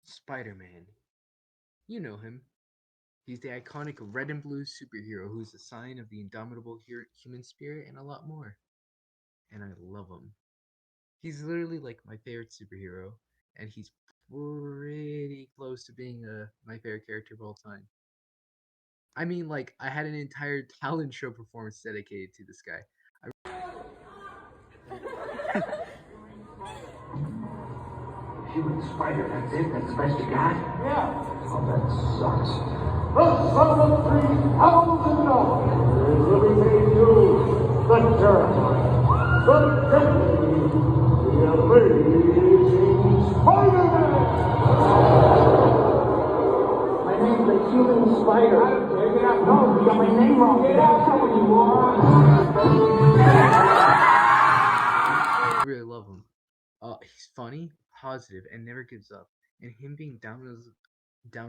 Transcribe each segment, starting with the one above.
Spider-Man. You know him. He's the iconic red and blue superhero who's a sign of the indomitable human spirit and a lot more. And I love him. He's literally like my favorite superhero, and he's pretty close to being my favorite character of all time. I mean, like, I had an entire talent show performance dedicated to this guy. Human spider, that's it? That's the best you got? Yeah. Oh, that sucks. The sum of $3,000 will be paid to the terrifying, the deadly, the amazing Spider-Man! My name's the Human Spider. No, you got my name wrong. Get out, someone you I really love him. He's funny, positive, and never gives up. And him being down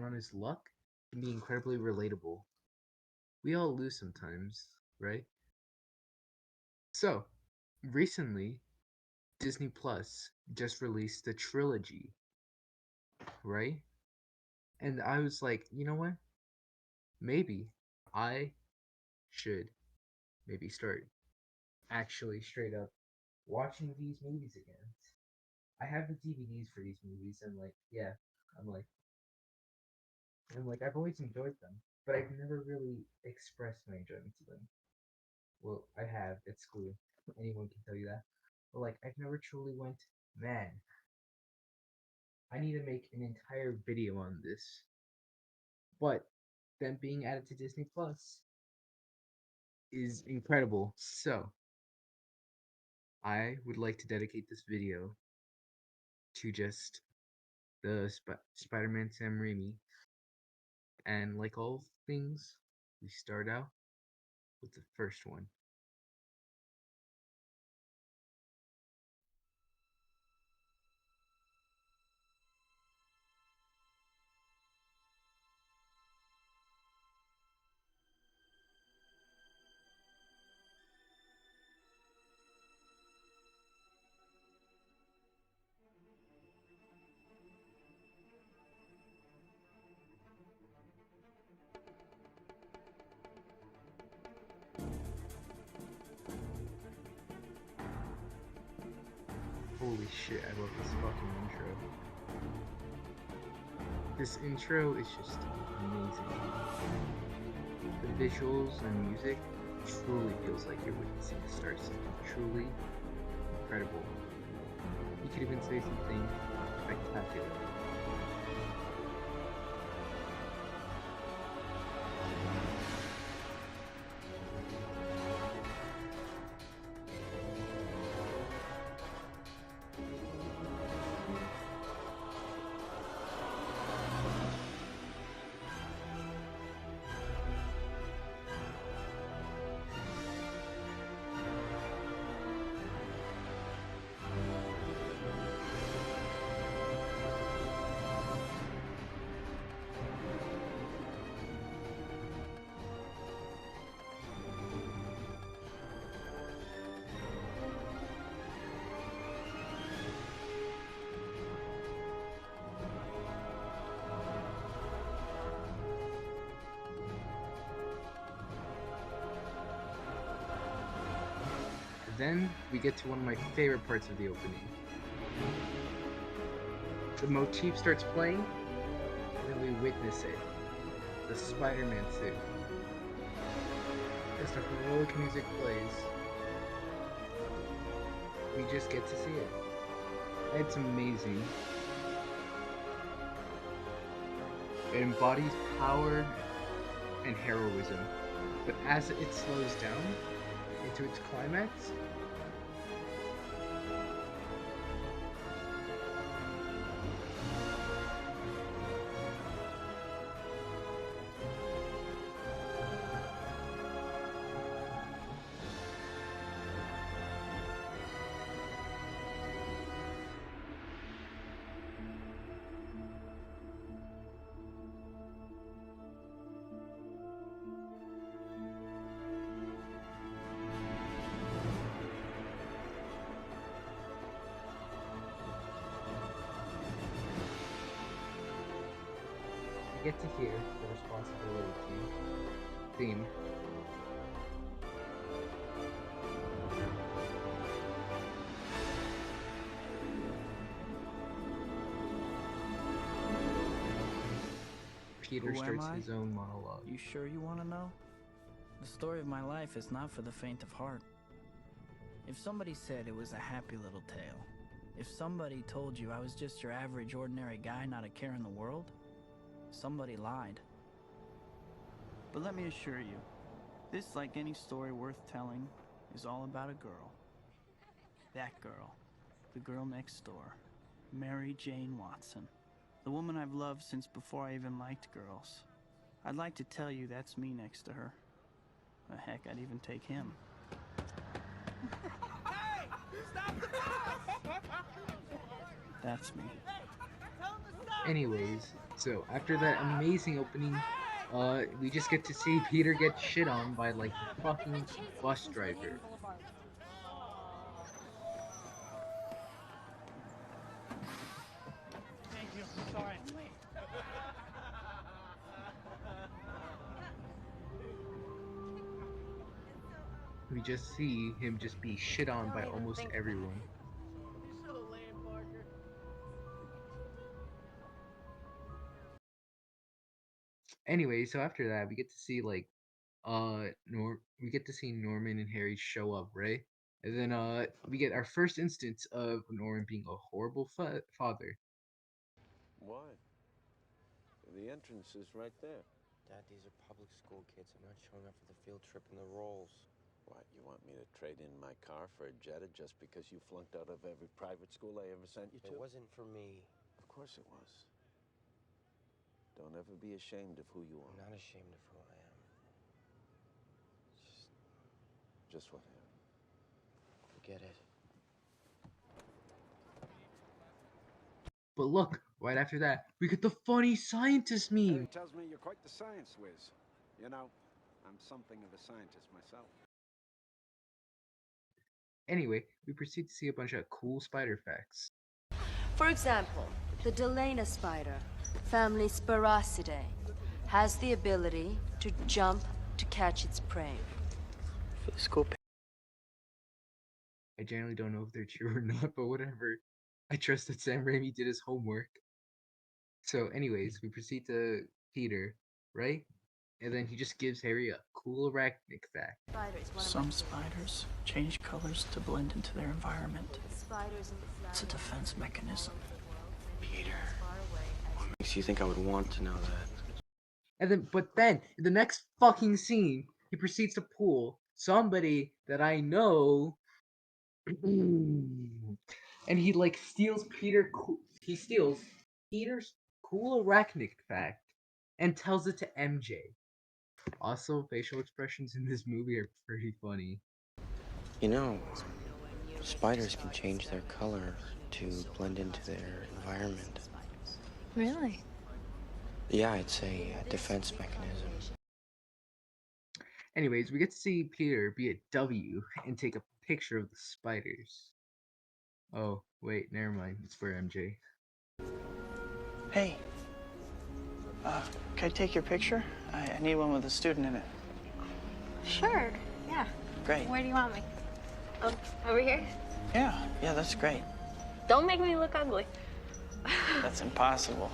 on his luck can be incredibly relatable. We all lose sometimes, right? So, recently, Disney Plus just released the trilogy, right? And I was like, you know what? Maybe I should maybe start actually straight up watching these movies again. I have the DVDs for these movies, and like, yeah, I'm like, I've always enjoyed them, but I've never really expressed my enjoyment to them. Well, I have. It's cool. Anyone can tell you that. But like, I've never truly went, man, I need to make an entire video on this. But them being added to Disney Plus is incredible. So, I would like to dedicate this video to just the Spider-Man Sam Raimi. And like all things, we start out with the first one. Holy shit, I love this fucking intro. This intro is just amazing. The visuals and music truly feels like you're witnessing a star something truly incredible. You could even say something spectacular. Then we get to one of my favorite parts of the opening. The motif starts playing, and then we witness it. The Spider-Man suit. As the heroic music plays, we just get to see it. It's amazing. It embodies power and heroism, but as it slows down into its climax, get to hear the responsibility theme. Peter Who am starts I? his own monologue. You sure you want to know? The story of my life is not for the faint of heart. If somebody said it was a happy little tale, if somebody told you I was just your average, ordinary guy, not a care in the world, somebody lied. But let me assure you, this, like any story worth telling, is all about a girl. That girl. The girl next door. Mary Jane Watson. The woman I've loved since before I even liked girls. I'd like to tell you that's me next to her. Heck, I'd even take him. Hey! Stop the bus! That's me. Anyways, so after that amazing opening, we just get to see Peter get shit on by like the fucking bus driver. Thank you. Sorry I'm late. We just see him just be shit on by almost everyone. You're so lame, Parker. Anyway, so after that, we get to see like we get to see Norman and Harry show up, right? And then we get our first instance of Norman being a horrible father. Why? The entrance is right there. Dad, these are public school kids. I'm not showing up for the field trip and the rolls. What, you want me to trade in my car for a Jetta just because you flunked out of every private school I ever sent you to? It wasn't for me. Of course it was. Don't ever be ashamed of who you I'm are. not ashamed of who I am. Just what happened? Forget it. But look, right after that, we get the funny scientist meme. Harry tells me you're quite the science whiz. You know, I'm something of a scientist myself. Anyway, we proceed to see a bunch of cool spider facts. For example, the Delana spider, family Spiracidae, has the ability to jump to catch its prey. For the school. I generally don't know if they're true or not, but whatever. I trust that Sam Raimi did his homework. So, anyways, we proceed to Peter, right? And then he just gives Harry a cool arachnid fact. Some spiders change colors to blend into their environment. It's a defense mechanism. Peter, what makes you think I would want to know that? And then, but then, in the next fucking scene, he proceeds to pull somebody that I know, and he like steals he steals Peter's cool arachnid fact and tells it to MJ. Also, facial expressions in this movie are pretty funny. You know, spiders can change their color to blend into their environment. Really? Yeah, it's a defense mechanism. Anyways, we get to see Peter be a W and take a picture of the spiders. Oh, wait, never mind. It's for MJ. Hey. Can I take your picture? I need one with a student in it. Sure, yeah. Great. Where do you want me? Over here? Yeah, that's great. Don't make me look ugly. That's impossible.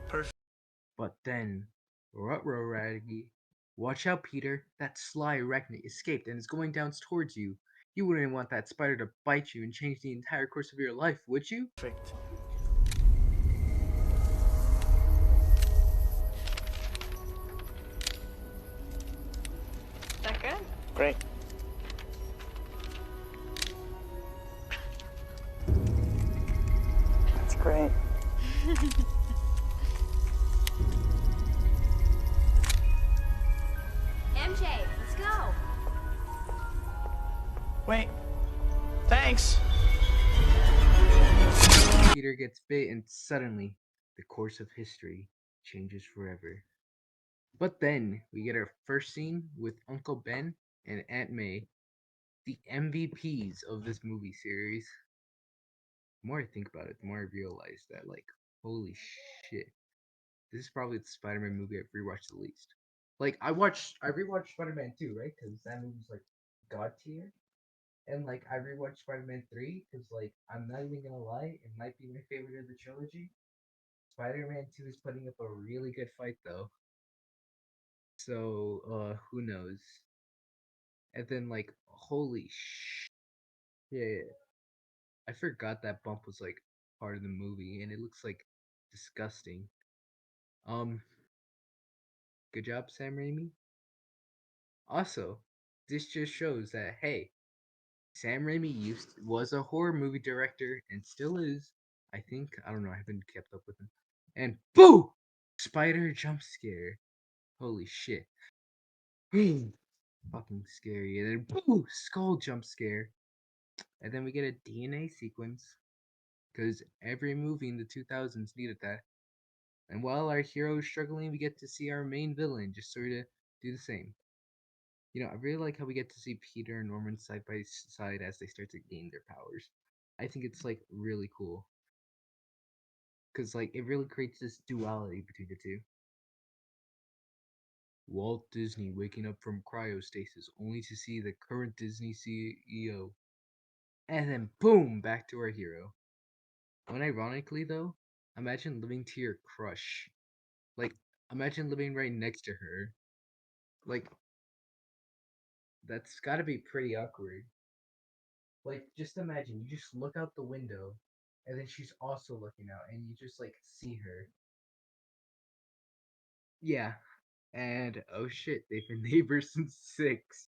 Perfect. But then, ruh-roh, Raggy. Watch out, Peter. That sly arachnid escaped and is going down towards you. You wouldn't want that spider to bite you and change the entire course of your life, would you? Perfect. Is that good? Great. That's great. MJ, let's go. Wait. Thanks. Peter gets bit and suddenly, the course of history changes forever. But then, we get our first scene with Uncle Ben and Aunt May. the MVPs of this movie series. The more I think about it, the more I realize that, like, holy shit, this is probably the Spider-Man movie I've rewatched the least. Like, I rewatched Spider-Man 2, right? Because that movie's like god tier. And like, I rewatched Spider-Man 3 because, like, I'm not even gonna lie, it might be my favorite of the trilogy. Spider-Man 2 is putting up a really good fight though. So, who knows? And then, like, holy shit, I forgot that bump was like part of the movie, and it looks like disgusting. Um, good job, Sam Raimi. Also, this just shows that, hey, Sam Raimi was a horror movie director and still is. I think, I don't know, I haven't kept up with him. And boo! Spider jump scare. Holy shit. Fucking scary. And then boo! Skull jump scare. And then we get a DNA sequence. Because every movie in the 2000s needed that. And while our hero is struggling, we get to see our main villain just sort of do the same. You know, I really like how we get to see Peter and Norman side by side as they start to gain their powers. I think it's like really cool. Because like it really creates this duality between the two. Walt Disney waking up from cryostasis only to see the current Disney CEO. And then boom, back to our hero. Unironically though, imagine living to your crush. Like, imagine living right next to her. Like, that's gotta be pretty awkward. Like, just imagine you just look out the window, and then she's also looking out, and you just like see her. Yeah, and oh shit, they've been neighbors since six.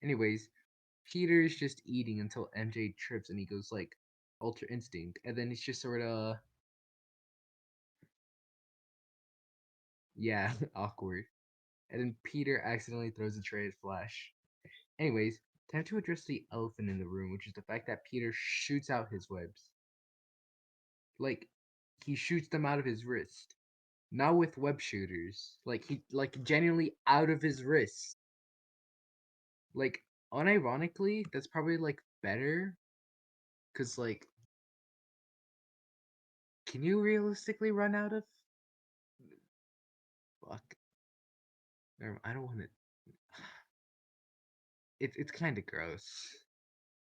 Anyways, Peter's just eating until MJ trips, and he goes like Ultra Instinct, and then it's just sort of yeah awkward. And then Peter accidentally throws a tray at Flash. Anyways, time to address the elephant in the room, which is the fact that Peter shoots out his webs. Like, he shoots them out of his wrist. Not with web shooters. Like, he, like, genuinely out of his wrist. Like, unironically, that's probably, like, better. Because, like, can you realistically run out of. Fuck. I don't want to. It's kind of gross.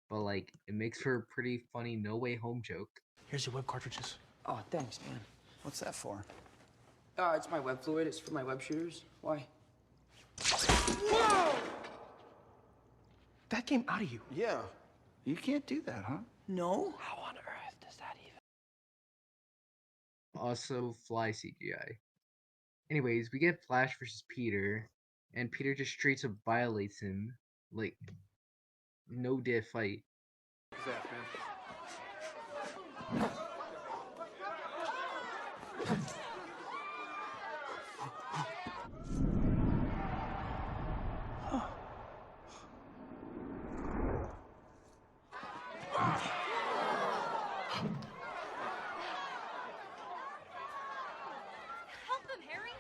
But, like, it makes for a pretty funny No Way Home joke. Here's your web cartridges. Oh, thanks, man. What's that for? It's my web fluid. It's for my web shooters. Why? Whoa! That came out of you. Yeah. You can't do that, huh? No. How on earth does that even? Also, fly CGI. Anyways, we get Flash versus Peter, and Peter just straight up violates him. Like, no dare fight. What's that, man? Help him, Harry!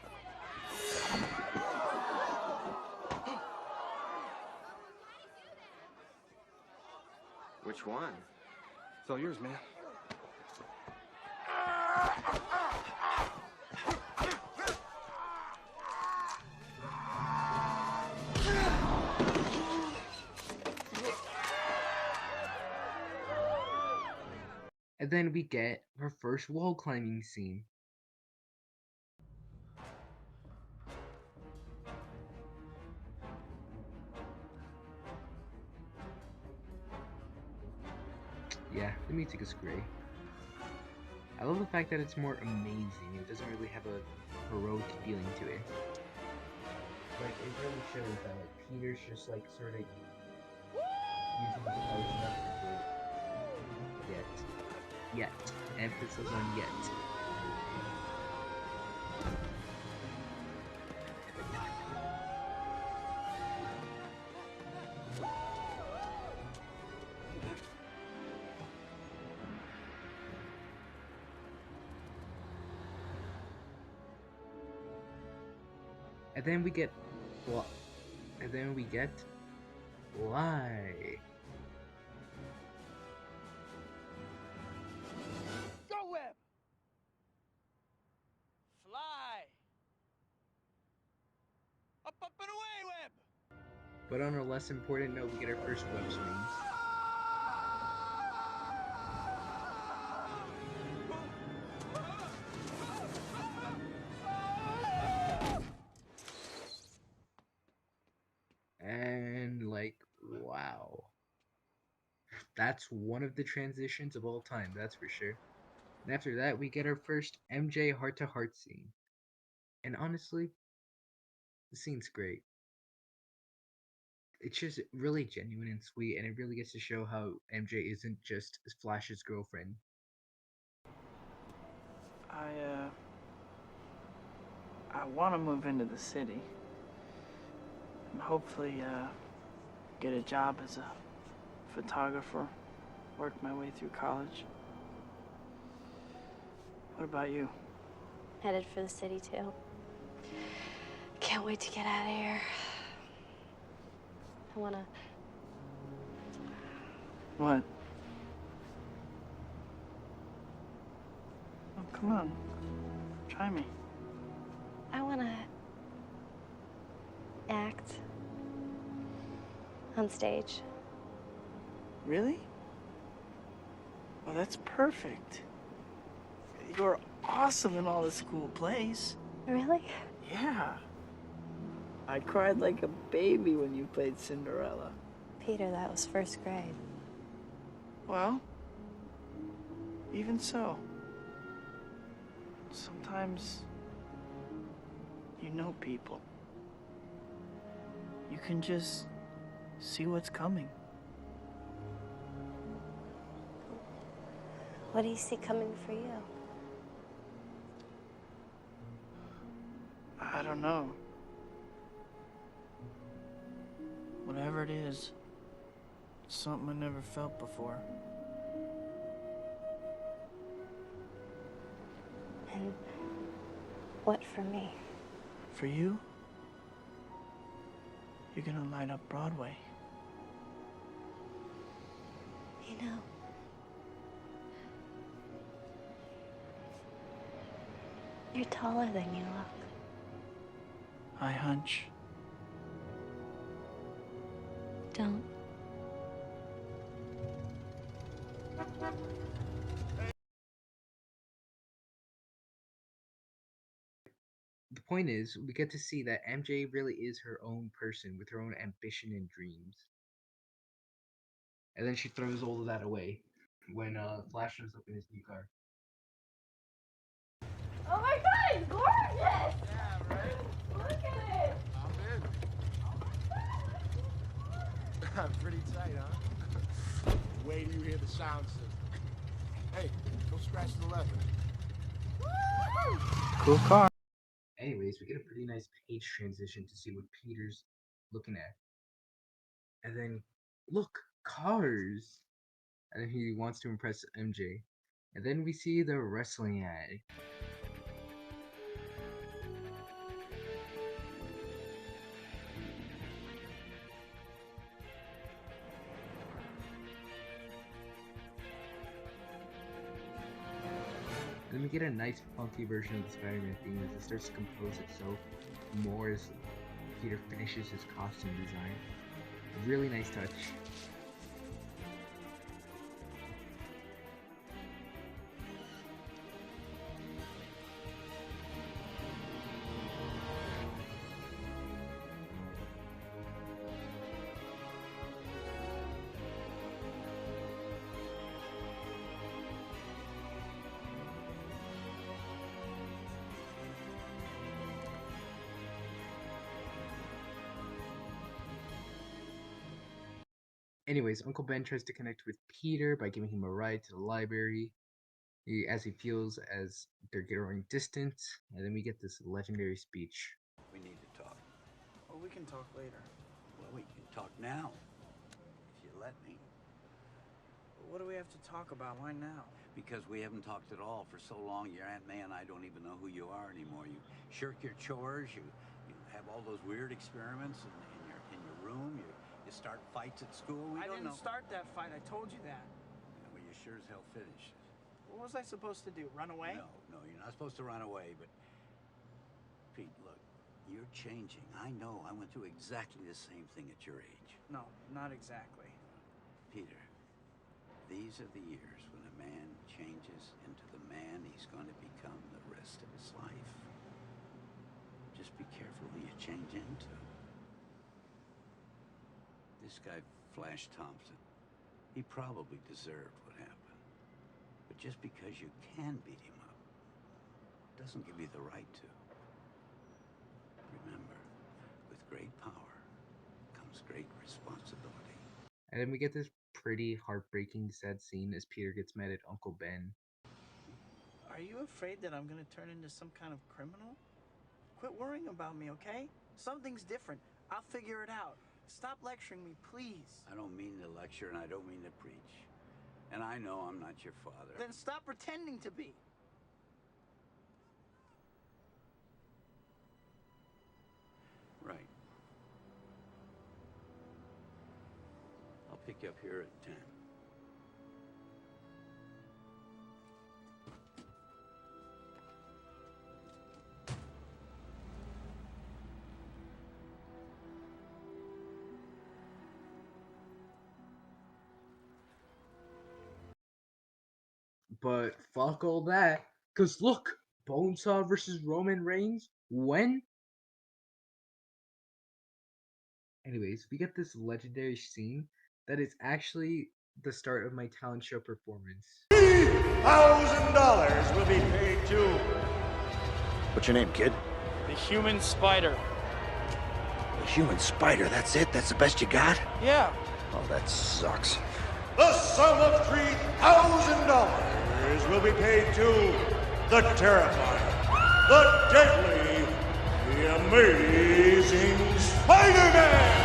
Which one? It's all yours, man. And then we get our first wall climbing scene. Yeah, the music is great. I love the fact that it's more amazing. It doesn't really have a heroic feeling to it. Like, it really shows that, like, Peter's just, like, sort of using his powers not for good. Yet. Emphasis on yet. And then we get, and then we get, why? Go, Web! Fly! Up, up, and away, Web! But on a less important note, we get our first web swings. And like, wow. That's one of the transitions of all time, that's for sure. And after that, we get our first MJ heart-to-heart scene. And honestly, the scene's great. It's just really genuine and sweet, and it really gets to show how MJ isn't just Flash's girlfriend. I want to move into the city. And hopefully, get a job as a photographer. Work my way through college. What about you? Headed for the city, too. Can't wait to get out of here. I wanna... What? Oh, come on. Try me. I wanna... act. On stage. Really? Well, that's perfect. You're awesome in all the school plays. Really? Yeah. I cried like a baby when you played Cinderella. Peter, that was first grade. Well, even so, sometimes you know people. You can just see what's coming. What do you see coming for you? I don't know. Whatever it is, it's something I never felt before. And what for me? For you, you're gonna light up Broadway. You know, you're taller than you look. I hunch. Don't. The point is, we get to see that MJ really is her own person with her own ambition and dreams. And then she throws all of that away when Flash shows up in his new car. Oh my god, it's gorgeous! Yeah, right? Look at it! I'm in. Pretty tight, huh? Wait till you hear the sound system. Hey, don't scratch the leather. Cool car. Anyways, we get a pretty nice page transition to see what Peter's looking at. And then, look, cars! And then he wants to impress MJ. And then we see the wrestling ad. Then we get a nice funky version of the Spider-Man theme as it starts to compose itself more as Peter finishes his costume design. A really nice touch. Anyways, Uncle Ben tries to connect with Peter by giving him a ride to the library as he feels as they're growing distant, and then we get this legendary speech. We need to talk. Well, we can talk later. Well, we can talk now, if you let me. What do we have to talk about? Why now? Because we haven't talked at all for so long, your Aunt May and I don't even know who you are anymore. You shirk your chores, you have all those weird experiments in your room. You start fights at school. I didn't start that fight. I told you that. Yeah, well, you sure as hell finished it. What was I supposed to do? Run away? No, you're not supposed to run away, but... Pete, look, you're changing. I know. I went through exactly the same thing at your age. No, not exactly. Peter, these are the years when a man changes into the man he's going to become the rest of his life. Just be careful who you change into. This guy, Flash Thompson, he probably deserved what happened. But just because you can beat him up doesn't give you the right to. Remember, with great power comes great responsibility. And then we get this pretty heartbreaking, sad scene as Peter gets mad at Uncle Ben. Are you afraid that I'm gonna turn into some kind of criminal? Quit worrying about me, okay? Something's different. I'll figure it out. Stop lecturing me, please. I don't mean to lecture and I don't mean to preach. And I know I'm not your father. Then stop pretending to be. Right. I'll pick you up here at 10. But fuck all that, cause look, Bonesaw versus Roman Reigns. When? Anyways, we get this legendary scene that is actually the start of my talent show performance. $1,000 will be paid to... What's your name, kid? The Human Spider. The Human Spider, that's it? That's the best you got? Yeah. Oh, that sucks. The sum of $3,000 will be paid to the terrifying, the deadly, the amazing Spider-Man!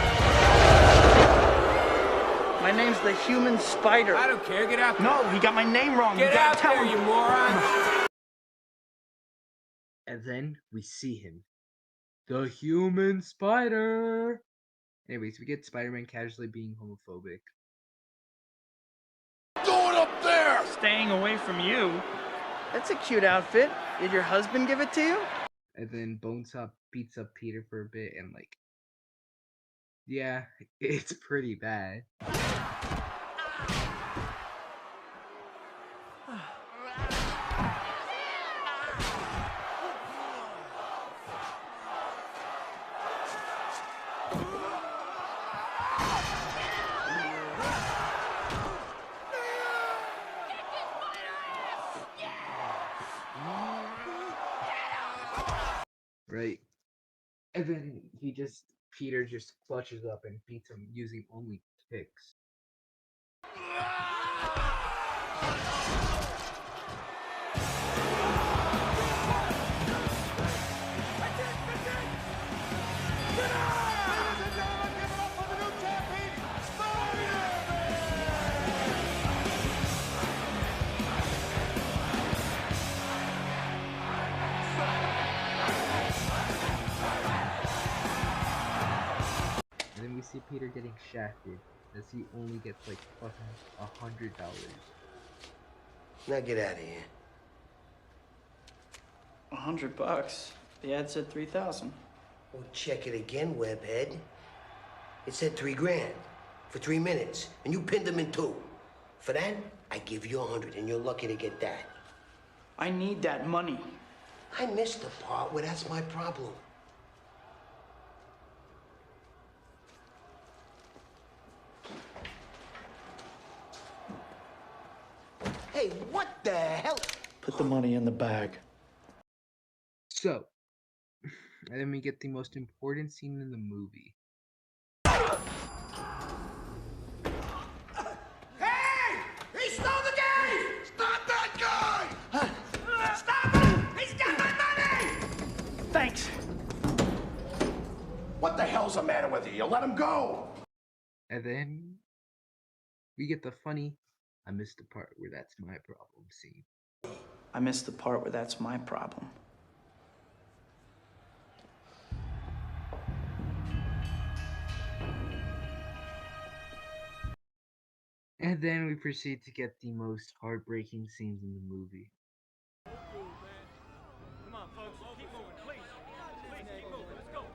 My name's the Human Spider. I don't care. Get out there. No, he got my name wrong. Get out there, you moron. And then we see him. The Human Spider! Anyways, we get Spider-Man casually being homophobic. Do it up there! Staying away from you. That's a cute outfit. Did your husband give it to you? And then Bonesaw beats up Peter for a bit and like... Yeah, it's pretty bad. Right? And then Peter just clutches up and beats him using only kicks. And then we see Peter getting shafted as he only gets like fucking $100. Now get out of here. $100. The ad said 3,000. Well, check it again, webhead. It said $3,000 for 3 minutes, and you pinned them in 2. For that, I give you 100, and you're lucky to get that. I need that money. I missed the part where that's my problem. Hey, what the hell? Put the money in the bag. So, and then we get the most important scene in the movie. Hey! He stole the game! Stop that guy! Stop him! He's got my money! Thanks. What the hell's the matter with you? You let him go! And then we get the funny, I missed the part where that's my problem scene. I missed the part where that's my problem. And then we proceed to get the most heartbreaking scenes in the movie. Come on, folks. Keep moving, please. Please keep moving. Let's go.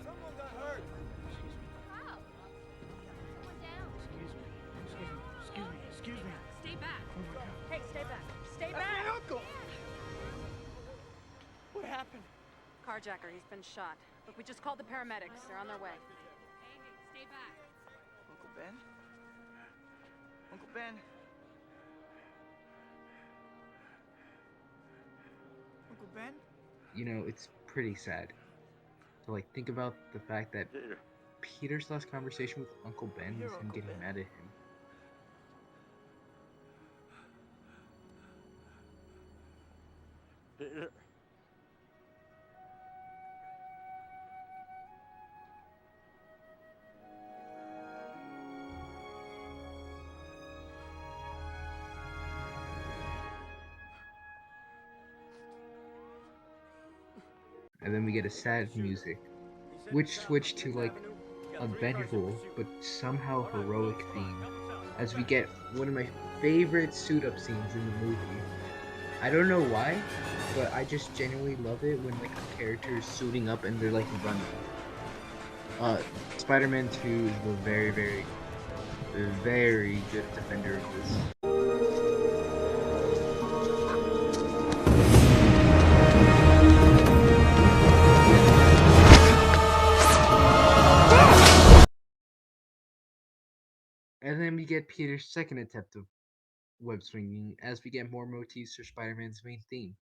Someone got hurt. How? Someone down. Excuse me. Stay back. Oh my God. Hey, stay back. Stay That's back. my uncle! What happened? Carjacker, he's been shot. Look, we just called the paramedics. They're on their way. Hey, stay back. Uncle Ben? Uncle Ben? Uncle Ben? You know, it's pretty sad to like think about the fact that Peter's last conversation with Uncle Ben was him getting mad at him. Peter. And then we get a sad music, which switched to like a vengeful but somehow heroic theme, as we get one of my favorite suit-up scenes in the movie. I don't know why, but I just genuinely love it when like a character is suiting up and they're like running. Spider-Man 2 is a very, very good defender of this. And then we get Peter's second attempt of web swinging as we get more motifs for Spider-Man's main theme.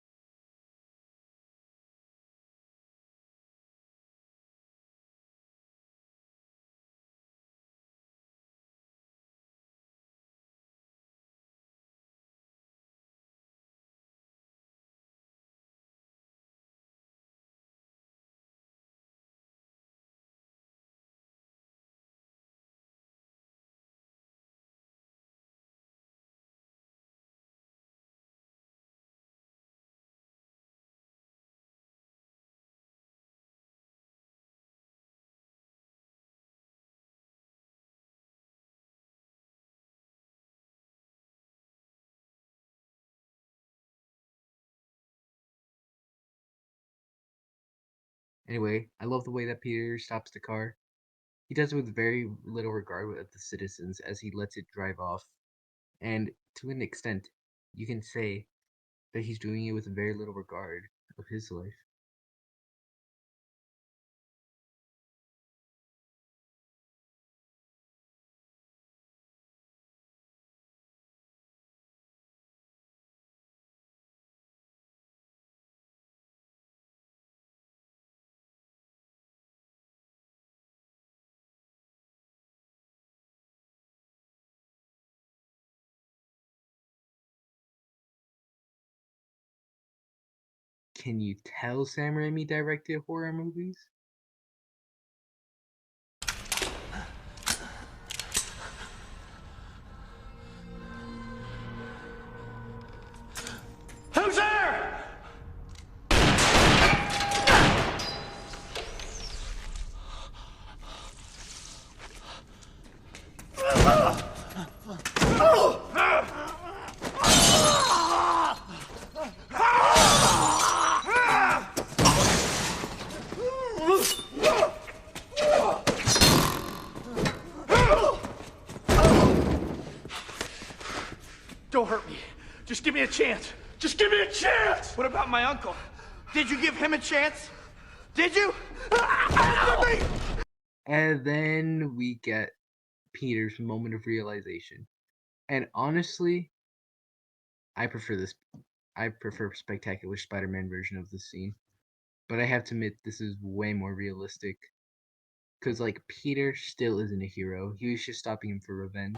Anyway, I love the way that Peter stops the car. He does it with very little regard of the citizens as he lets it drive off. And to an extent, you can say that he's doing it with very little regard of his life. Can you tell Sam Raimi directed horror movies? Who's there? Don't hurt me. Just give me a chance. Just give me a chance! What about my uncle? Did you give him a chance? Did you? And then we get Peter's moment of realization. And honestly, I prefer Spectacular Spider-Man version of this scene. But I have to admit, this is way more realistic. Because, like, Peter still isn't a hero. He was just stopping him for revenge.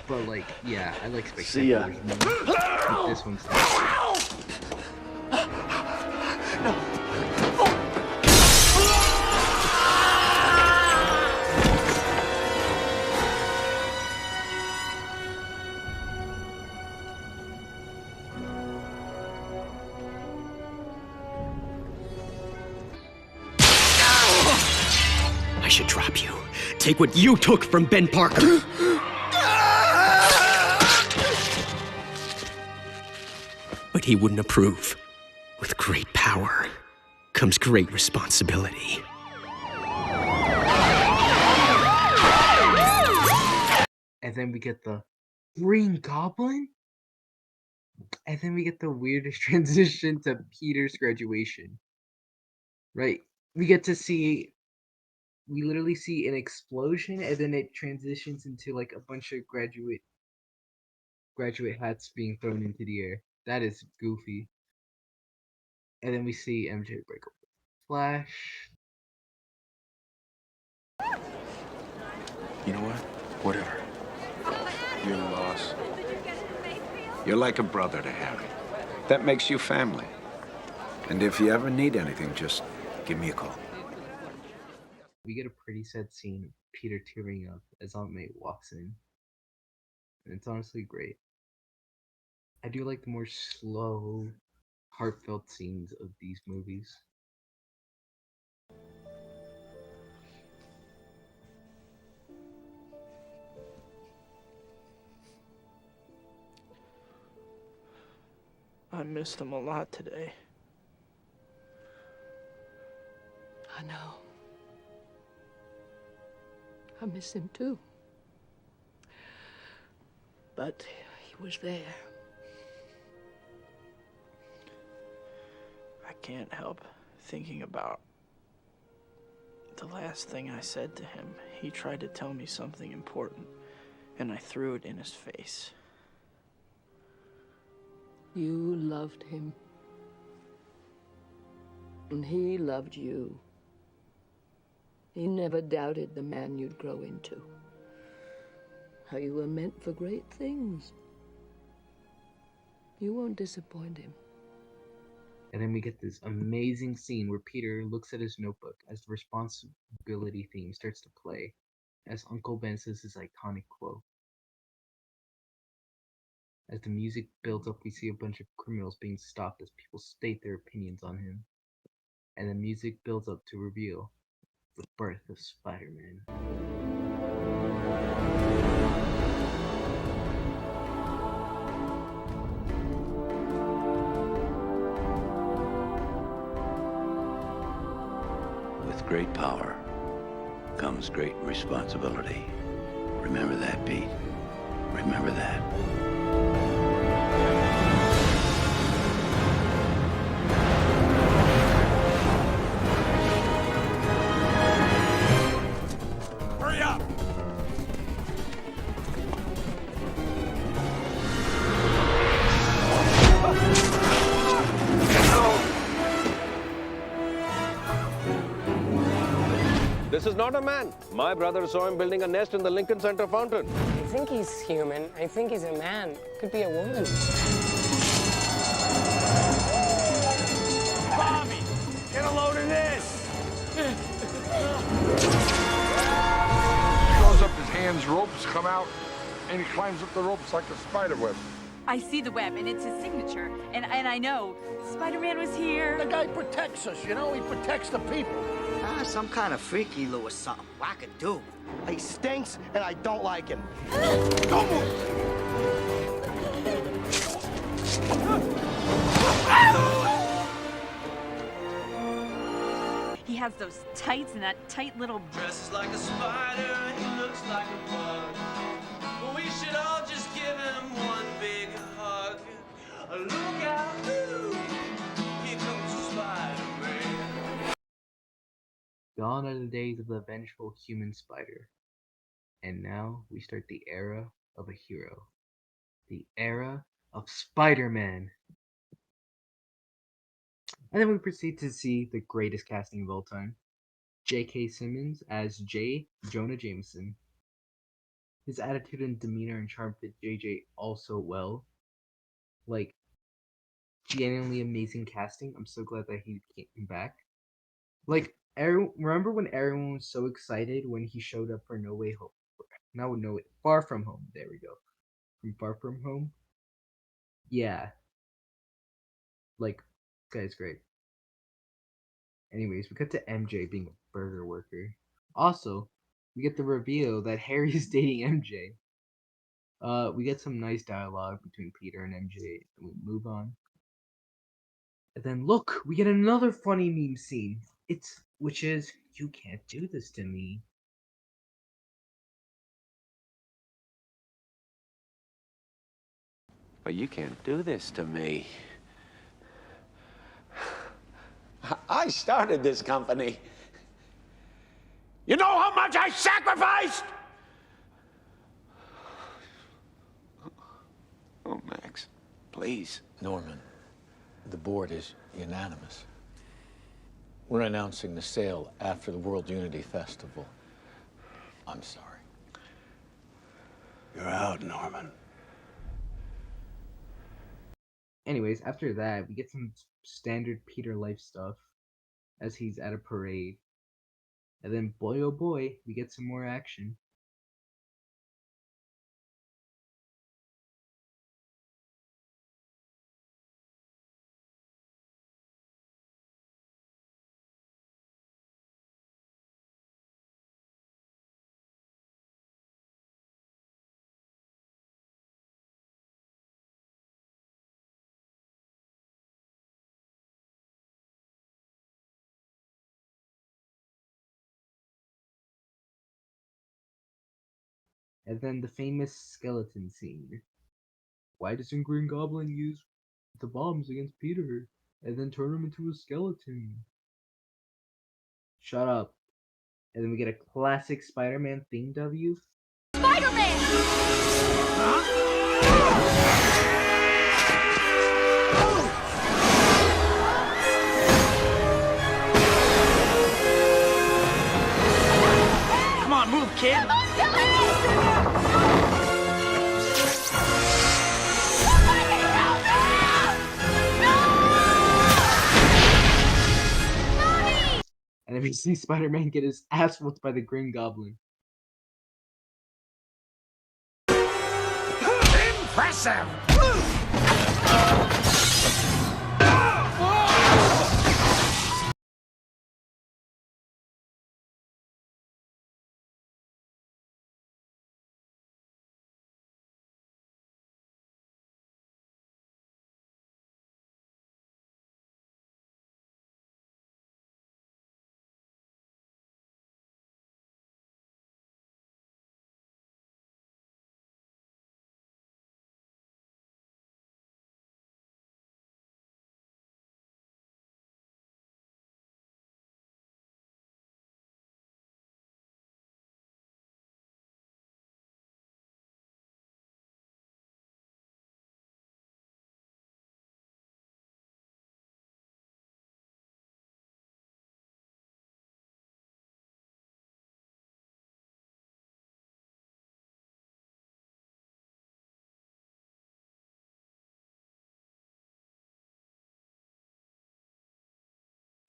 But, like, yeah, I like Spectacular more. This one's not. I should drop you. take what you took from Ben Parker. But he wouldn't approve. With great power comes great responsibility. And then we get the Green Goblin? And then we get the weirdest transition to Peter's graduation. Right? We literally see an explosion, and then it transitions into like a bunch of graduate hats being thrown into the air. That is goofy. And then we see MJ break up with Flash. You know what? Whatever. Your loss. You're like a brother to Harry. That makes you family. And if you ever need anything, just give me a call. We get a pretty sad scene of Peter tearing up as Aunt May walks in. And it's honestly great. I do like the more slow, heartfelt scenes of these movies. I missed him a lot today. I know. I miss him too. But he was there. I can't help thinking about the last thing I said to him. He tried to tell me something important, and I threw it in his face. You loved him. And he loved you. He never doubted the man you'd grow into. How you were meant for great things. You won't disappoint him. And then we get this amazing scene where Peter looks at his notebook as the responsibility theme starts to play, as Uncle Ben says his iconic quote. As the music builds up, we see a bunch of criminals being stopped as people state their opinions on him. And the music builds up to reveal the birth of Spider-Man. With great power comes great responsibility. Remember that, Pete. Remember that. Hurry up! This is not a man. My brother saw him building a nest in the Lincoln Center fountain. I think he's human. I think he's a man. Could be a woman. Bobby, get a load of this! Throws up his hands, ropes come out, and he climbs up the ropes like a spider web. I see the web, and it's his signature. And I know Spider-Man was here. The guy protects us, you know? He protects the people. Some kind of freaky Lou or something. Wackadoo. He stinks, and I don't like him. Don't move! He has those tights and that tight little... Dresses like a spider, he looks like a bug. But we should all just give him one big hug. Look out, ooh, here comes Spider-Man. Gone are the days of the vengeful human spider. And now we start the era of a hero. The era of Spider-Man. And then we proceed to see the greatest casting of all time. J.K. Simmons as J. Jonah Jameson. His attitude and demeanor and charm fit JJ also well. Like, genuinely amazing casting. I'm so glad that he came back. Like, remember when everyone was so excited when he showed up for No Way Home? Not No Way, Far From Home. There we go. From Far From Home. Yeah. Like, this guy's great. Anyways, we cut to MJ being a burger worker. Also, we get the reveal that Harry is dating MJ. We get some nice dialogue between Peter and MJ, and we move on. And then look, we get another funny meme scene. Which is, you can't do this to me. But you can't do this to me. I started this company. You know how much I sacrificed? Oh, Max, please. Norman, the board is unanimous. We're announcing the sale after the World Unity Festival. I'm sorry. You're out, Norman. Anyways, after that, we get some standard Peter life stuff as he's at a parade. And then, boy oh boy, we get some more action. And then the famous skeleton scene. Why doesn't Green Goblin use the bombs against Peter and then turn him into a skeleton? Shut up. And then we get a classic Spider-Man theme W. Spider-Man! Come on, move, kid! And then we see Spider-Man get his ass whooped by the Green Goblin. Impressive!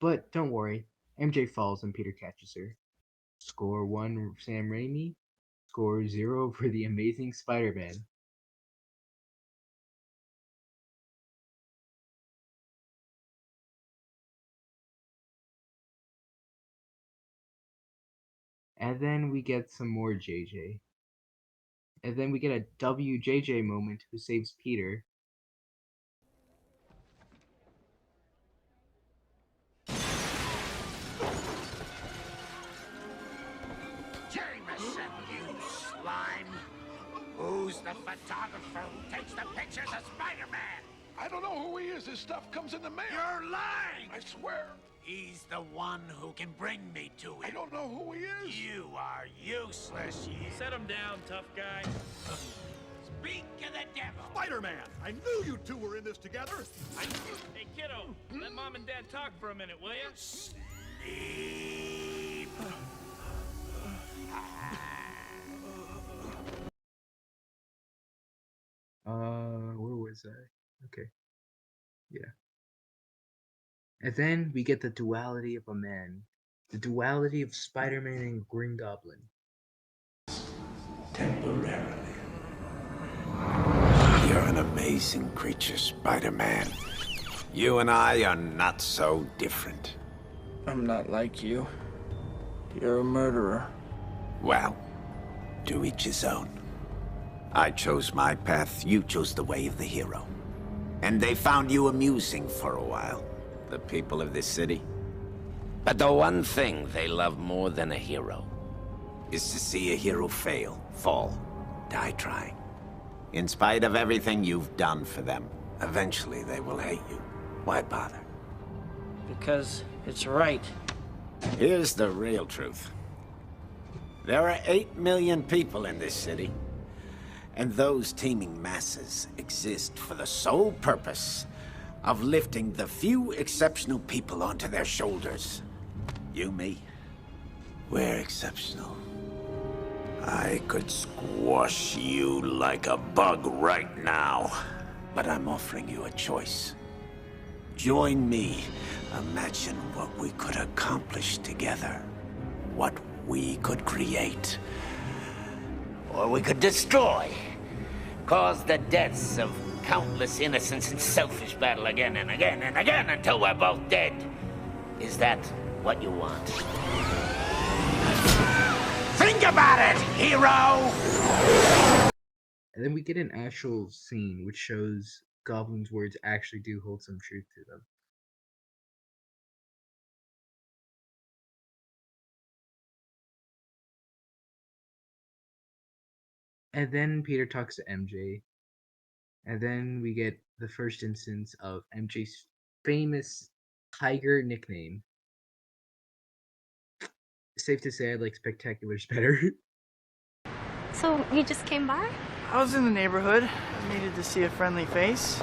But don't worry, MJ falls and Peter catches her. Score 1 Sam Raimi, score 0 for the Amazing Spider-Man. And then we get some more JJ. And then we get a WJJ moment who saves Peter. Jameson, you slime! Who's the photographer who takes the pictures of Spider-Man? I don't know who he is. His stuff comes in the mail. You're lying! I swear. He's the one who can bring me to him. I don't know who he is. You are useless, you. Set him down, tough guy. Speak of the devil. Spider-Man! I knew you two were in this together. Hey, kiddo, let mom and dad talk for a minute, will you? Sleep. Where was I? Okay. Yeah. And then we get the duality of a man. The duality of Spider-Man and Green Goblin. Temporarily. You're an amazing creature, Spider-Man. You and I are not so different. I'm not like you. You're a murderer. Well, to each his own. I chose my path, you chose the way of the hero. And they found you amusing for a while, the people of this city. But the one thing they love more than a hero is to see a hero fail, fall, die trying. In spite of everything you've done for them, eventually they will hate you. Why bother? Because it's right. Here's the real truth. There are 8 million people in this city, and those teeming masses exist for the sole purpose of lifting the few exceptional people onto their shoulders. You, me, we're exceptional. I could squash you like a bug right now, but I'm offering you a choice. Join me. Imagine what we could accomplish together. What we could create. or we could destroy. Cause the deaths of countless innocents in selfish battle again and again and again until we're both dead. Is that what you want? Think about it, hero! And then we get an actual scene which shows Goblin's words actually do hold some truth to them. And then Peter talks to MJ. And then we get the first instance of MJ's famous tiger nickname. Safe to say I like Spectacular's better. So, you just came by? I was in the neighborhood. I needed to see a friendly face.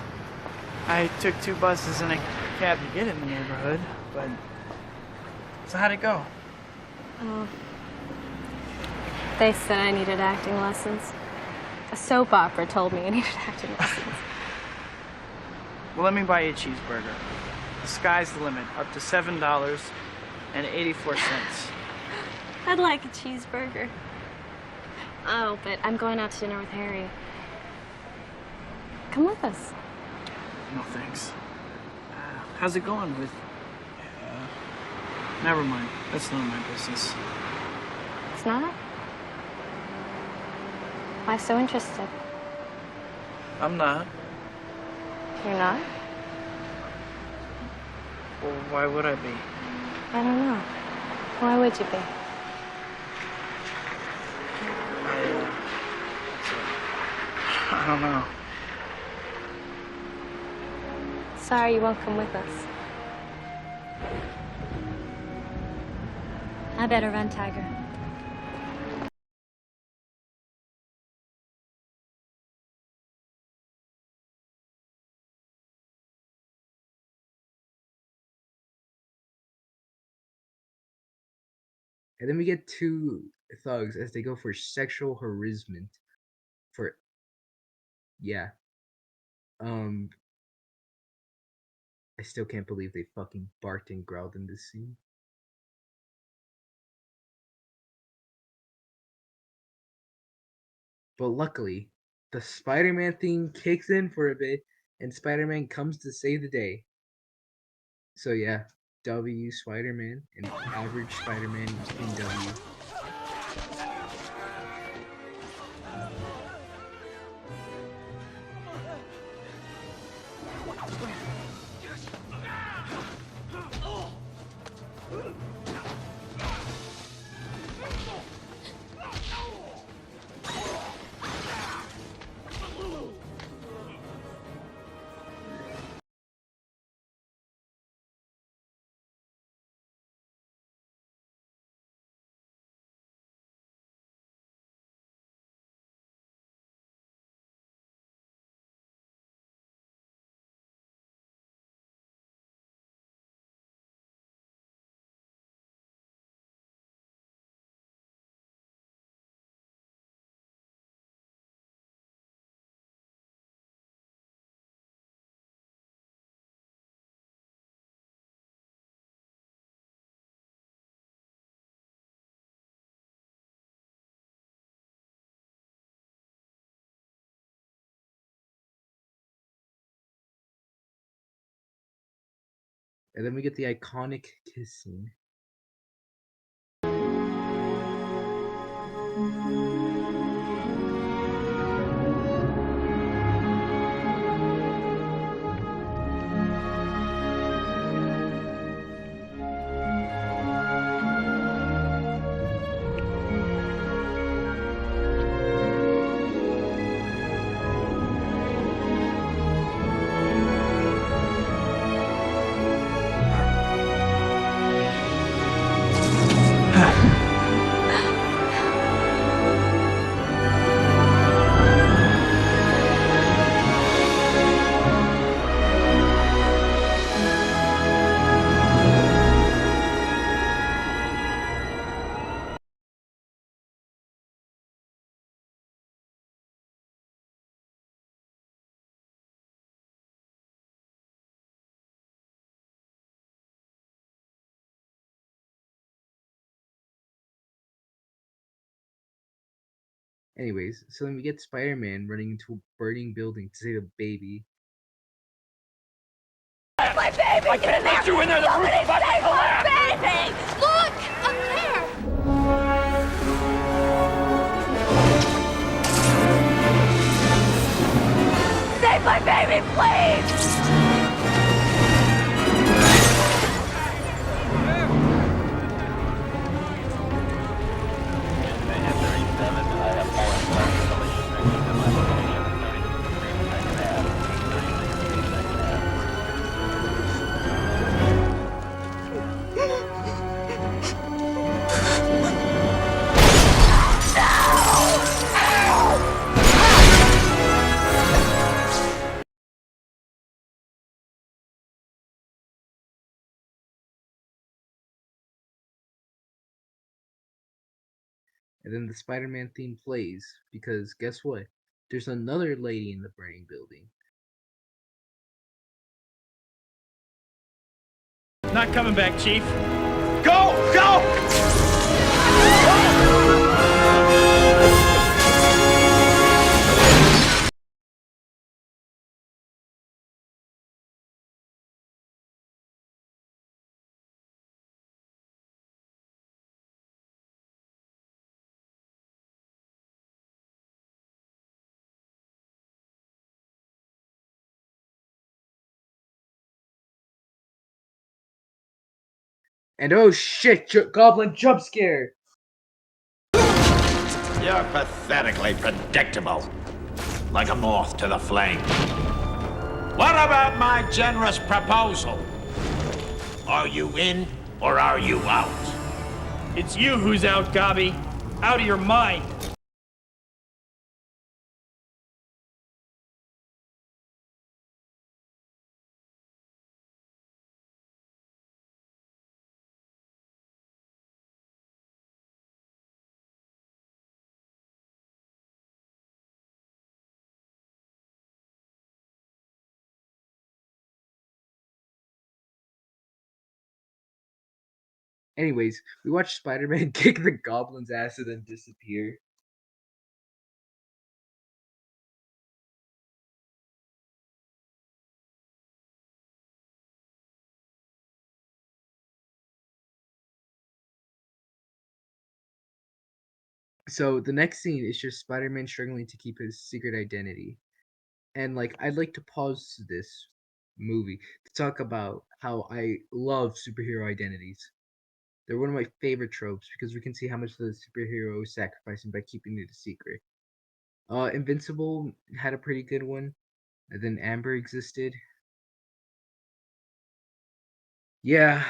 I took 2 buses and a cab to get in the neighborhood, but... So how'd it go? Oh. They said I needed acting lessons. A soap opera told me I needed acting lessons. Well, let me buy you a cheeseburger. The sky's the limit, up to $7.84. I'd like a cheeseburger. Oh, but I'm going out to dinner with Harry. Come with us. No, thanks. How's it going with... never mind. That's none of my business. It's not? Why so interested? I'm not. You're not? Well, why would I be? I don't know. Why would you be? I don't know. Sorry you won't come with us. I better run, Tiger. And then we get 2 thugs as they go for sexual harassment. I still can't believe they fucking barked and growled in this scene. But luckily, the Spider-Man theme kicks in for a bit, and Spider-Man comes to save the day. So yeah, W Spider-Man and average Spider-Man in W. And then we get the iconic kiss scene. Anyways, so then we get Spider-Man running into a burning building to save a baby. My baby! I can't let you in there! The roof's about to collapse! Baby! Look! Up there! Save my baby, please! And then the Spider-Man theme plays because guess what? There's another lady in the burning building. Not coming back, Chief. Go! Go! And oh shit, Goblin jump scare! You're pathetically predictable. Like a moth to the flame. What about my generous proposal? Are you in or are you out? It's you who's out, Gobby. Out of your mind. Anyways, we watch Spider-Man kick the Goblin's ass and then disappear. So the next scene is just Spider-Man struggling to keep his secret identity. And like I'd like to pause this movie to talk about how I love superhero identities. They're one of my favorite tropes because we can see how much the superhero is sacrificing by keeping it a secret. Invincible had a pretty good one. And then Amber existed. Yeah.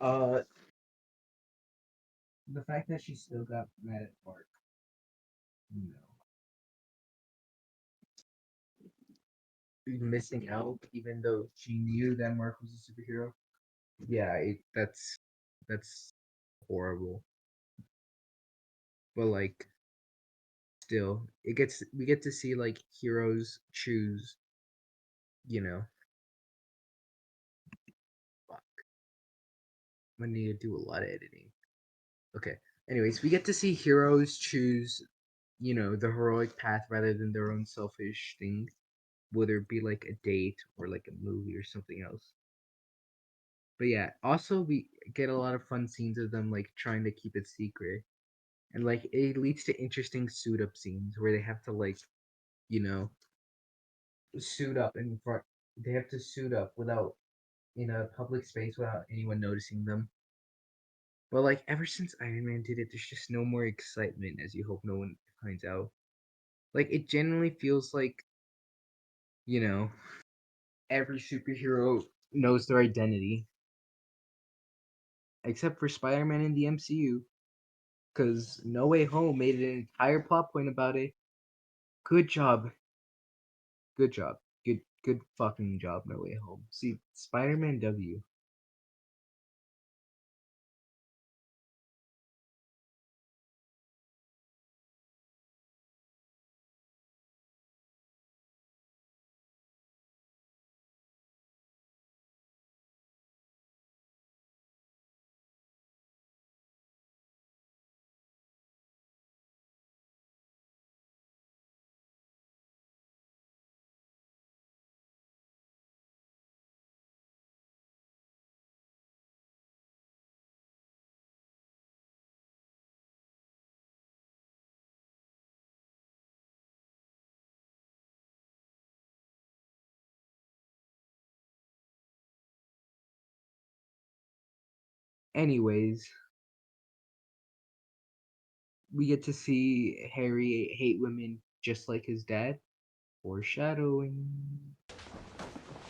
Uh the fact that she still got mad at Mark, missing out even though she knew that Mark was a superhero. Yeah, that's horrible. But like still, we get to see like heroes choose, you know, fuck. I need to do a lot of editing. Okay. Anyways, we get to see heroes choose, the heroic path rather than their own selfish thing, whether it be like a date or like a movie or something else. But yeah, also we get a lot of fun scenes of them like trying to keep it secret. And like it leads to interesting suit up scenes where they have to like, you know, suit up in front they have to suit up without in a public space without anyone noticing them. But like ever since Iron Man did it, there's just no more excitement as you hope no one finds out. Like it genuinely feels like, you know, every superhero knows their identity. Except for Spider-Man in the MCU. Because No Way Home made an entire plot point about it. Good job. Good job. Good fucking job, No Way Home. See, Spider-Man W. Anyways, we get to see Harry hate women just like his dad. Foreshadowing.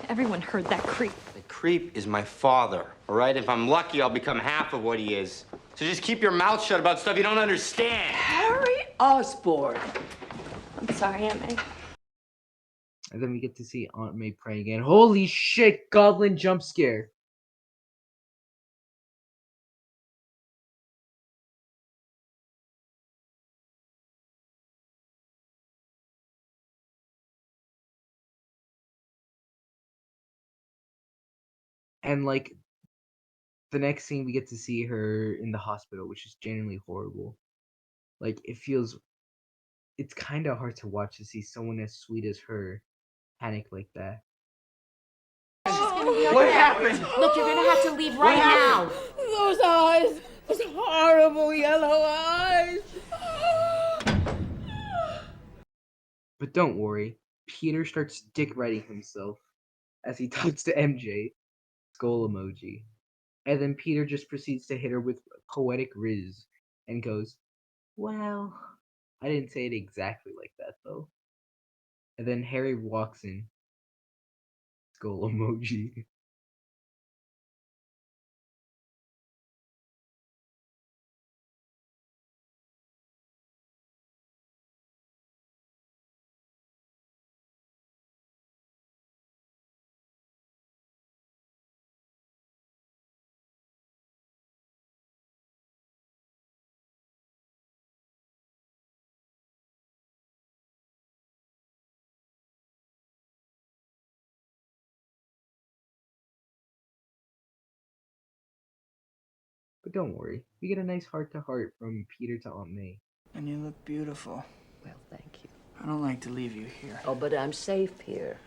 Everyone heard that creep. The creep is my father, all right? If I'm lucky, I'll become half of what he is. So just keep your mouth shut about stuff you don't understand. Harry Osborn. I'm sorry, Aunt May. And then we get to see Aunt May pray again. Holy shit, goblin jump scare. And like the next scene we get to see her in the hospital, which is genuinely horrible. Like it's kind of hard to watch to see someone as sweet as her panic like that. What happened? Look, you're gonna have to leave right now. Those eyes, those horrible yellow eyes. But don't worry, Peter starts dick riding himself as he talks to MJ. Skull emoji. And then Peter just proceeds to hit her with poetic riz and goes, "Well, I didn't say it exactly like that though." And then Harry walks in. Skull emoji. But don't worry, we get a nice heart-to-heart from Peter to Aunt May. And you look beautiful. Well, thank you. I don't like to leave you here. Oh, but I'm safe here.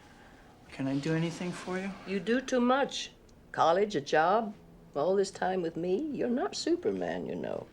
Can I do anything for you? You do too much. College, a job, all this time with me. You're not Superman, you know.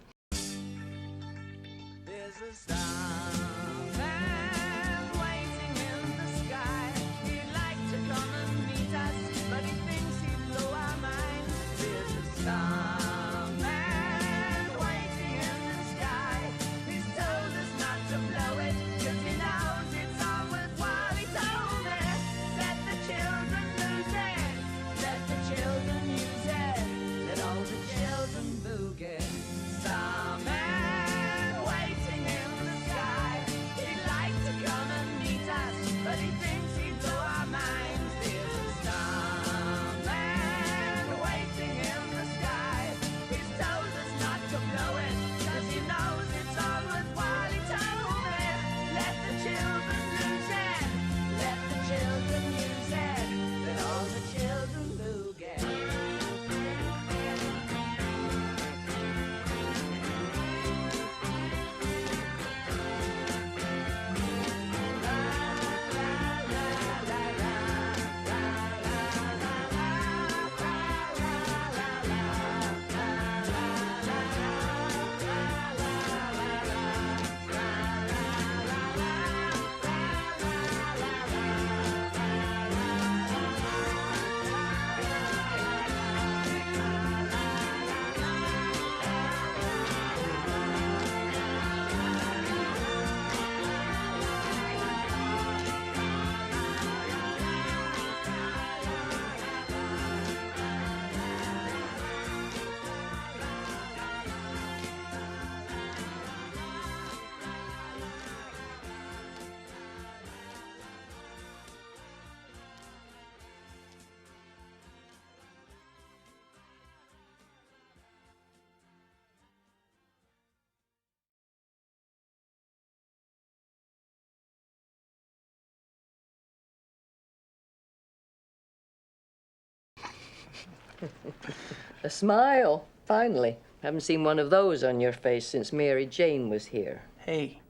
A smile, finally. Haven't seen one of those on your face since Mary Jane was here. Hey,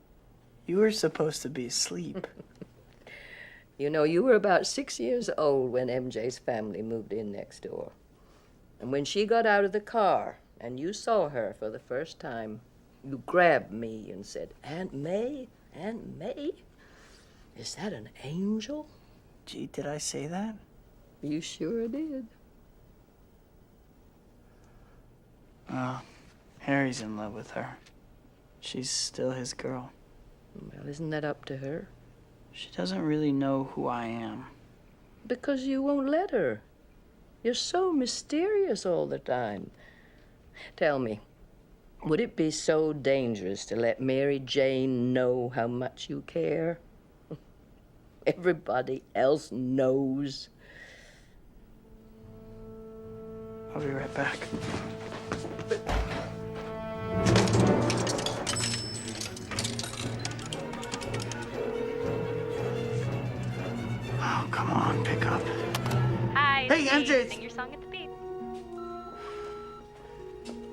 you were supposed to be asleep. You know, you were about 6 years old when MJ's family moved in next door. And when she got out of the car and you saw her for the first time, you grabbed me and said, "Aunt May? Aunt May? Is that an angel?" Gee, did I say that? You sure did. Harry's in love with her. She's still his girl. Well, isn't that up to her? She doesn't really know who I am. Because you won't let her. You're so mysterious all the time. Tell me, would it be so dangerous to let Mary Jane know how much you care? Everybody else knows. I'll be right back. Oh, come on, pick up. Hi. Hey, it's MJ, me. it's- Sing your song at the beat.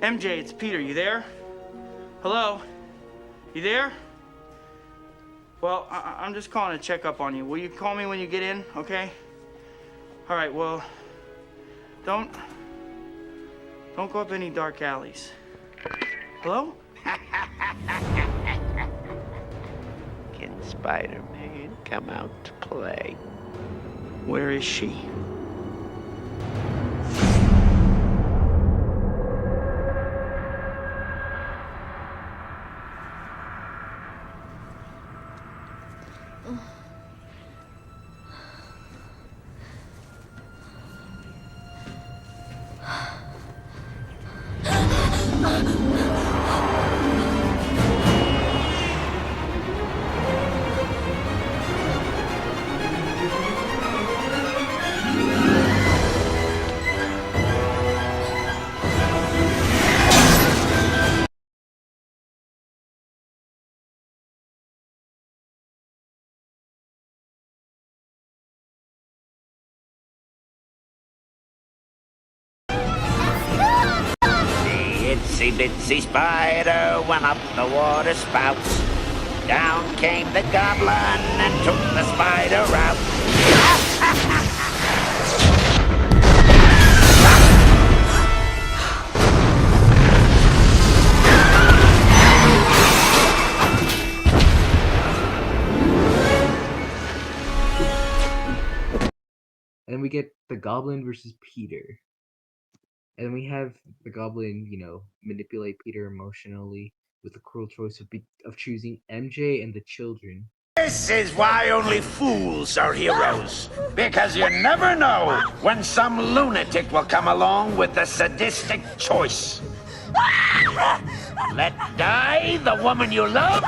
MJ, it's Peter. You there? Hello? You there? Well, I'm just calling to check up on you. Will you call me when you get in, okay? All right, well, don't go up any dark alleys. Hello? Can Spider-Man come out to play? Where is she? The itsy bitsy spider went up the water spouts. Down came the goblin and took the spider out. And then we get the Goblin versus Peter. And we have the Goblin, manipulate Peter emotionally with the cruel choice of choosing MJ and the children. This is why only fools are heroes. Because you never know when some lunatic will come along with a sadistic choice. Let die the woman you love,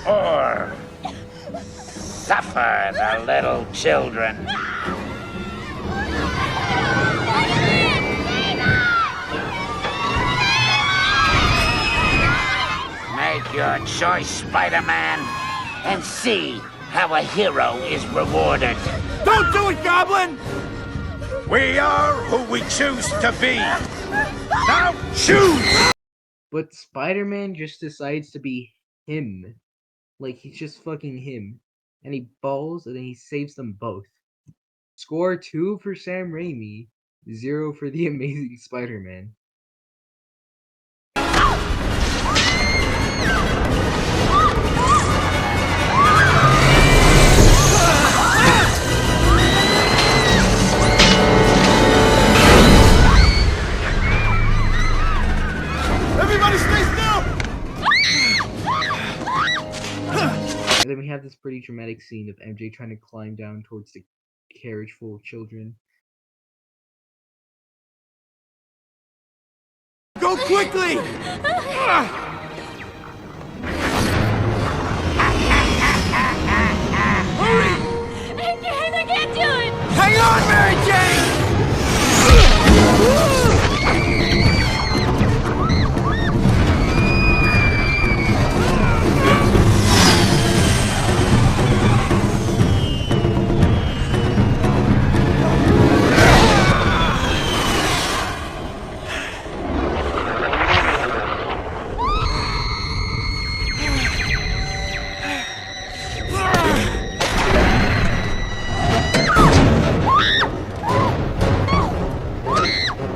or suffer the little children. Make your choice, Spider-Man, and see how a hero is rewarded. Don't do it, Goblin! We are who we choose to be. Now choose! But Spider-Man just decides to be him. Like, he's just fucking him. And he balls, and then he saves them both. Score 2 for Sam Raimi, 0 for the Amazing Spider-Man. Everybody stay still! And then we have this pretty dramatic scene of MJ trying to climb down towards the carriage full of children. Go quickly! Hurry! I can't do it! Hang on, Mary Jane!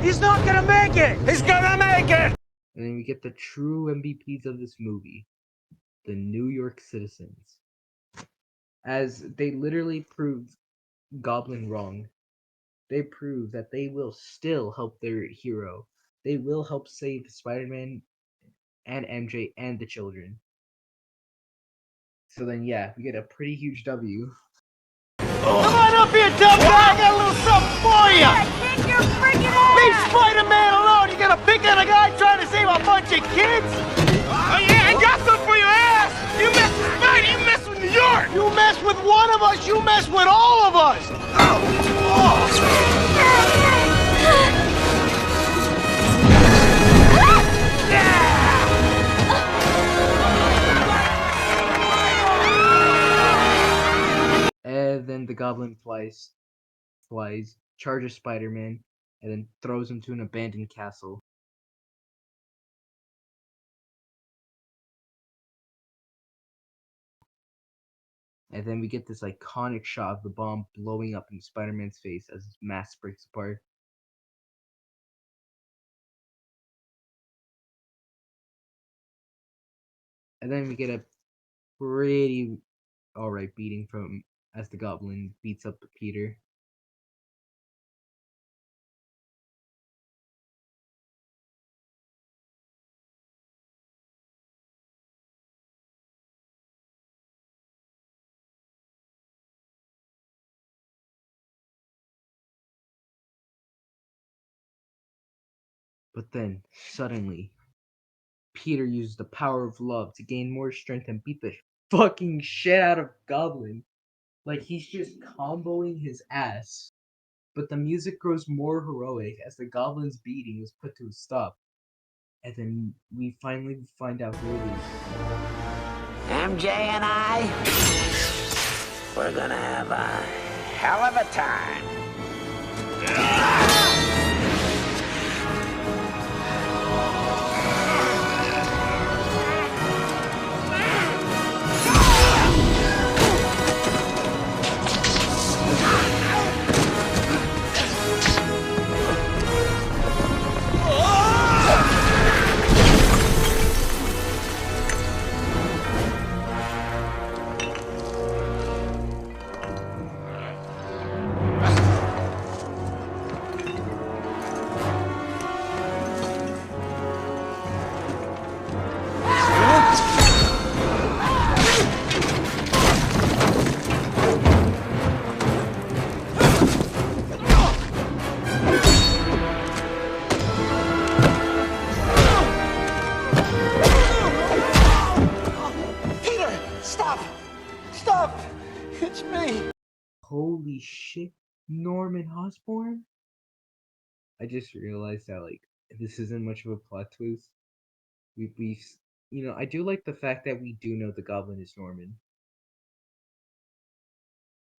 He's not gonna make it! He's gonna make it! And then we get the true MVPs of this movie, the New York citizens. As they literally proved Goblin wrong. they prove that they will still help their hero. They will help save Spider-Man and MJ and the children. So then, yeah, we get a pretty huge W. Come on up here, tough guy. I got a little something for you. Kick your freaking ass! Leave Spider-Man alone. You gonna pick on a guy trying to save a bunch of kids? Oh yeah, I got something for your ass. You mess with Spidey, you mess with New York. You mess with one of us, you mess with all of us. And then the Goblin flies, charges Spider-Man, and then throws him to an abandoned castle. And then we get this iconic shot of the bomb blowing up in Spider-Man's face as his mask breaks apart. And then we get a pretty alright beating from as the Goblin beats up Peter. But then, suddenly, Peter uses the power of love to gain more strength and beat the fucking shit out of Goblin. Like, he's just comboing his ass. But the music grows more heroic as the Goblin's beating is put to a stop. And then we finally find out who it is. MJ and I, we're gonna have a hell of a time. Holy shit, Norman Osborn? I just realized that this isn't much of a plot twist. We I do like the fact that we do know the Goblin is Norman,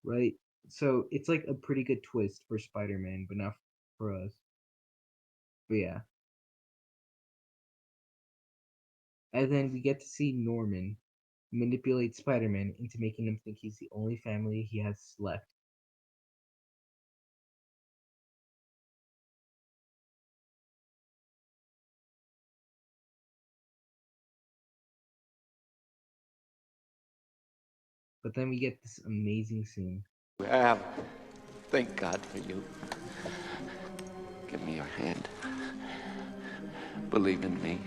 right? So it's like a pretty good twist for Spider-Man, but not for us. But yeah. And then we get to see Norman manipulate Spider-Man into making him think he's the only family he has left. But then we get this amazing scene. I have. Thank God for you. Give me your hand. Believe in me,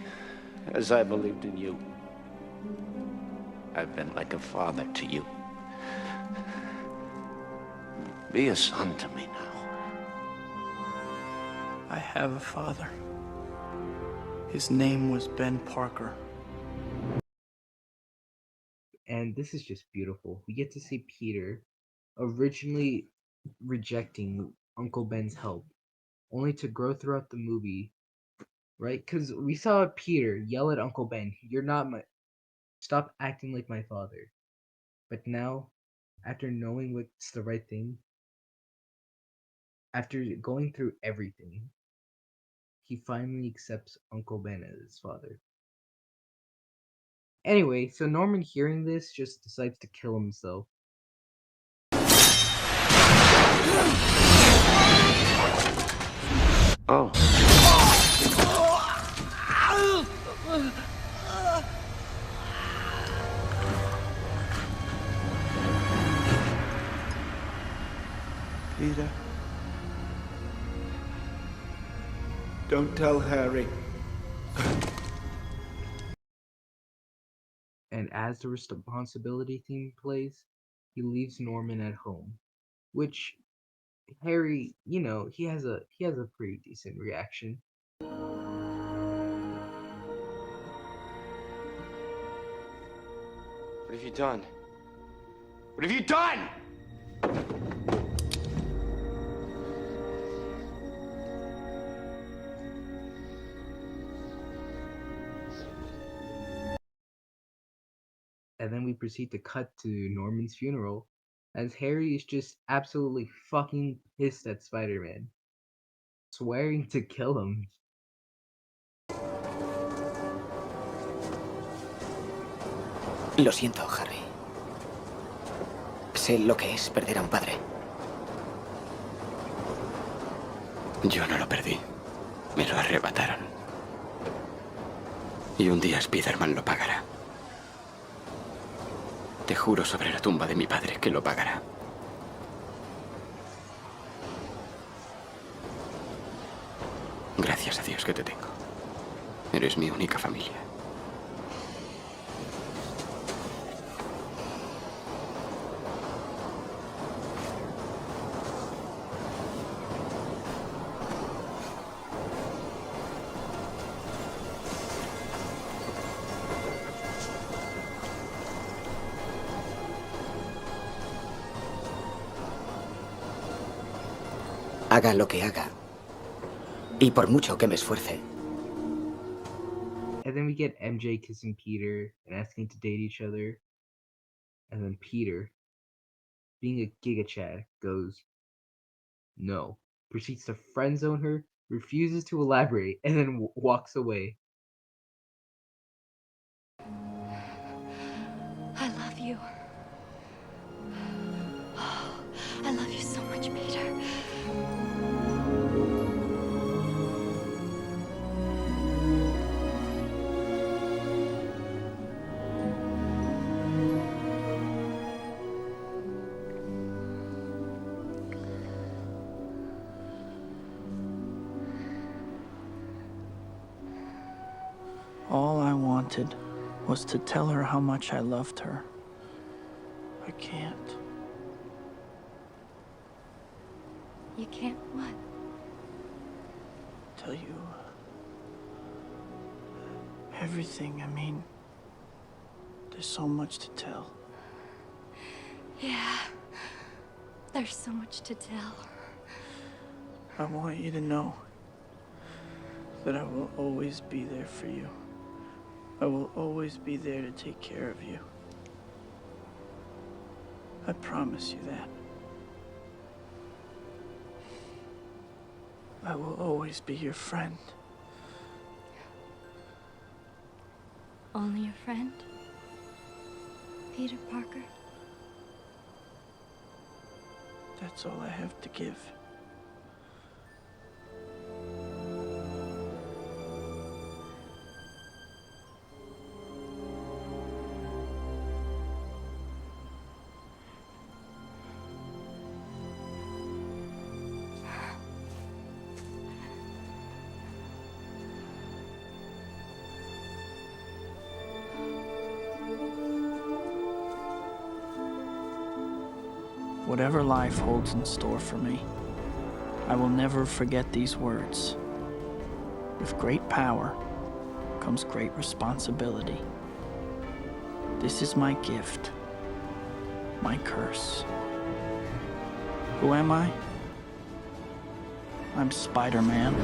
as I believed in you. I've been like a father to you. Be a son to me now. I have a father. His name was Ben Parker. And this is just beautiful. We get to see Peter originally rejecting Uncle Ben's help, only to grow throughout the movie, right? Because we saw Peter yell at Uncle Ben, "You're not my... Stop acting like my father." But now, after knowing what's the right thing, after going through everything, he finally accepts Uncle Ben as his father. Anyway, so Norman, hearing this, just decides to kill himself. Oh. Peter, Don't tell Harry. And as the responsibility theme plays, he leaves Norman at home, which Harry, he has a pretty decent reaction. What have you done? What have you done? And then we proceed to cut to Norman's funeral, as Harry is just absolutely fucking pissed at Spider-Man, swearing to kill him. Lo siento, Harry. Sé lo que es perder a un padre. Yo no lo perdí. Me lo arrebataron. Y un día Spider-Man lo pagará. Te juro sobre la tumba de mi padre que lo pagará. Gracias a Dios que te tengo. Eres mi única familia. Haga lo que haga. Y por mucho que me esfuerce. And then we get MJ kissing Peter and asking to date each other. And then Peter, being a Giga Chad, goes, no. Proceeds to friend zone her, refuses to elaborate, and then walks away. I love you. Oh, I love you so much, Peter. All I wanted was to tell her how much I loved her. I can't. You can't what? Tell you everything. I mean, there's so much to tell. Yeah. There's so much to tell. I want you to know that I will always be there for you. I will always be there to take care of you. I promise you that. I will always be your friend. Only a friend? Peter Parker? That's all I have to give. Whatever life holds in store for me, I will never forget these words. With great power comes great responsibility. This is my gift, my curse. Who am I? I'm Spider-Man.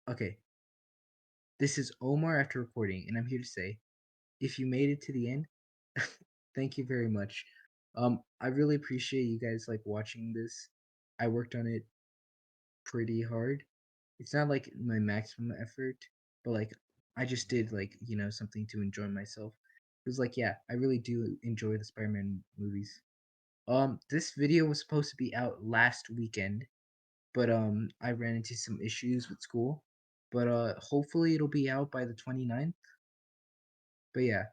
Okay. This is Omar after recording, and I'm here to say, if you made it to the end, thank you very much. I really appreciate you guys watching this. I worked on it pretty hard. It's not like my maximum effort, but like I just did like, something to enjoy myself. It was like, yeah, I really do enjoy the Spider-Man movies. This video was supposed to be out last weekend, but I ran into some issues with school. But hopefully it'll be out by the 29th. But yeah,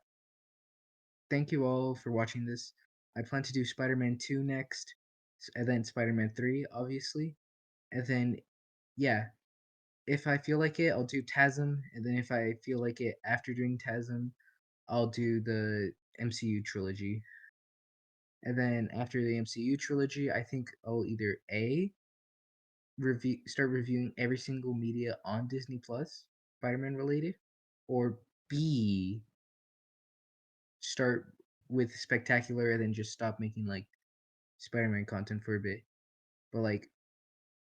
thank you all for watching this. I plan to do Spider-Man 2 next, and then Spider-Man 3, obviously. And then, yeah, if I feel like it, I'll do TASM. And then if I feel like it after doing TASM, I'll do the MCU trilogy. And then after the MCU trilogy, I think I'll either start reviewing every single media on Disney Plus, Spider-Man related, or B, start with Spectacular and then just stop making like Spider-Man content for a bit. But like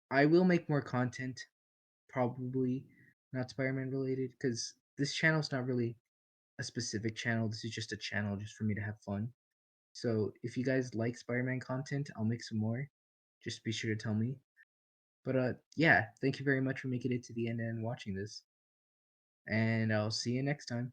I will make more content, probably not Spider-Man related, because this channel's not really a specific channel. This is just a channel just for me to have fun. So if you guys like Spider-Man content, I'll make some more. Just be sure to tell me. But yeah, thank you very much for making it to the end and watching this. And I'll see you next time.